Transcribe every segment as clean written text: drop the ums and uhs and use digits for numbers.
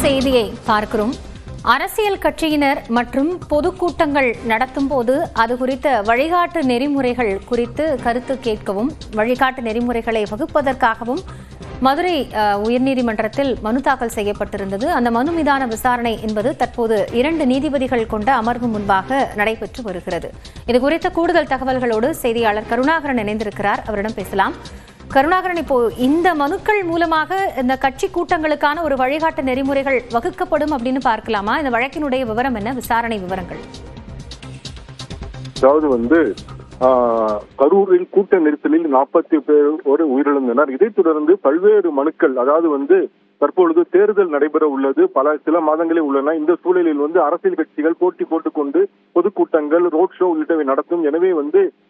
செய்தியை பார்க்கிறோம். அரசியல் கட்சியினர் மற்றும் பொதுக்கூட்டங்கள் நடத்தும் போது அது குறித்த வழிகாட்டு நெறிமுறைகள் குறித்து கருத்து கேட்கவும் வழிகாட்டு நெறிமுறைகளை வகுப்பதற்காகவும் மதுரை உயர்நீதிமன்றத்தில் மனு தாக்கல் செய்யப்பட்டிருந்தது. அந்த மனு மீதான விசாரணை என்பது தற்போது 2 நீதிபதிகள் கொண்ட அமர்வு முன்பாக நடைபெற்று வருகிறது. இது குறித்த கூடுதல் தகவல்களோடு செய்தியாளர் கருணாகரன் இணைந்திருக்கிறார். அவரிடம் பேசலாம். கருணாகரன், இப்போ இந்த மனுக்கள் மூலமாக இந்த கட்சி கூட்டங்களுக்கான ஒரு வழிகாட்டு நெறிமுறைகள் வகுக்கப்படும் அப்படின்னு பார்க்கலாமா? இந்த வழக்கினுடைய விவரம் என்ன, விசாரணை விவரங்கள்? அதாவது கரூரில் கூட்ட நெரிசலில் 40 பேர் உயிரிழந்தனர். இதைத் தொடர்ந்து பல்வேறு மனுக்கள், அதாவது தற்பொழுது தேர்தல் நடைபெற உள்ளது, சில மாதங்களே உள்ளன. இந்த சூழலில் அரசியல் கட்சிகள் போட்டி போட்டுக்கொண்டு பொதுக்கூட்டங்கள், ரோட் ஷோ உள்ளிட்டவை நடத்தும். எனவே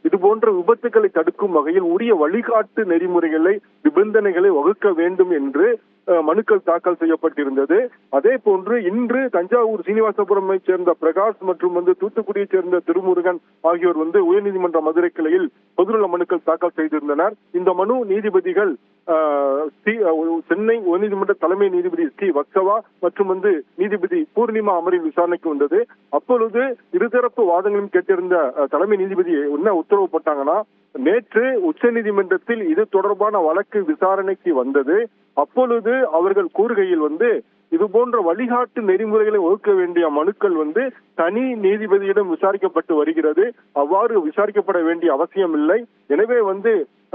இது போன்ற விபத்துக்களை தடுக்கும் வகையில் உரிய வழிகாட்டு நெறிமுறைகளை, நிபந்தனைகளை வகுக்க வேண்டும் என்று மனுக்கள் தாக்கல் செய்யப்பட்டிருந்தது. அதே போன்று இன்று தஞ்சாவூர் சீனிவாசபுரமை சேர்ந்த பிரகாஷ் மற்றும் தூத்துக்குடியை சேர்ந்த திருமுருகன் ஆகியோர் உயர்நீதிமன்ற மதுரை கிளையில் பொதுநல மனுக்கள் தாக்கல் செய்திருந்தனர். இந்த மனு நீதிபதிகள் சென்னை உயர்நீதிமன்ற தலைமை நீதிபதி ஸ்ரீ வத்சவா மற்றும் நீதிபதி பூர்ணிமா அமரில் விசாரணைக்கு வந்தது. அப்பொழுது இருதரப்பு வாதங்களும் கேட்டிருந்த தலைமை நீதிபதி என்ன உத்தரவு போட்டாங்கன்னா, நேற்று உச்ச நீதிமன்றத்தில் இது தொடர்பான வழக்கு விசாரணைக்கு வந்தது. அப்பொழுது அவர்கள் கூறுகையில் இது போன்ற வழிகாட்டு நெறிமுறைகளை வகுக்க வேண்டிய மனுக்கள் தனி நீதிபதியிடம் விசாரிக்கப்பட்டு வருகிறது. அவ்வாறு விசாரிக்கப்பட வேண்டிய அவசியம் இல்லை. எனவே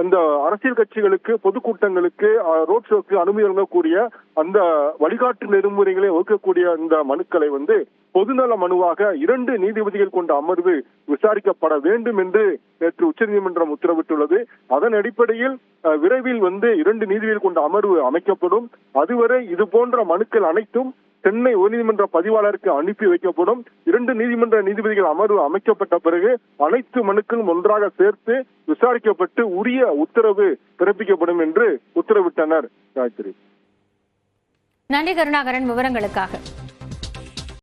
அந்த அரசியல் கட்சிகளுக்கு, பொதுக்கூட்டங்களுக்கு, ரோட் ஷோக்கு அனுமதி வழங்கக்கூடிய அந்த வழிகாட்டு நெறிமுறைகளை வகுக்கக்கூடிய இந்த மனுக்களை பொதுநல மனுவாக 2 நீதிபதிகள் கொண்ட அமர்வு விசாரிக்கப்பட வேண்டும் என்று நேற்று உச்சநீதிமன்றம் உத்தரவிட்டுள்ளது. அதன் அடிப்படையில் விரைவில் 2 நீதிபதிகள் கொண்ட அமர்வு அமைக்கப்படும். அதுவரை இது போன்ற மனுக்கள் அனைத்தும் சென்னை உயர்நீதிமன்ற பதிவாளருக்கு அனுப்பி வைக்கப்படும். 2 நீதிமன்ற நீதிபதிகள் அமர்வு அமைக்கப்பட்ட பிறகு அனைத்து மனுக்களும் ஒன்றாக சேர்த்து விசாரிக்கப்பட்டு உரிய உத்தரவு பிறப்பிக்கப்படும் என்று உத்தரவிட்டனர். நன்றி கருணாகரன் விவரங்களுக்காக.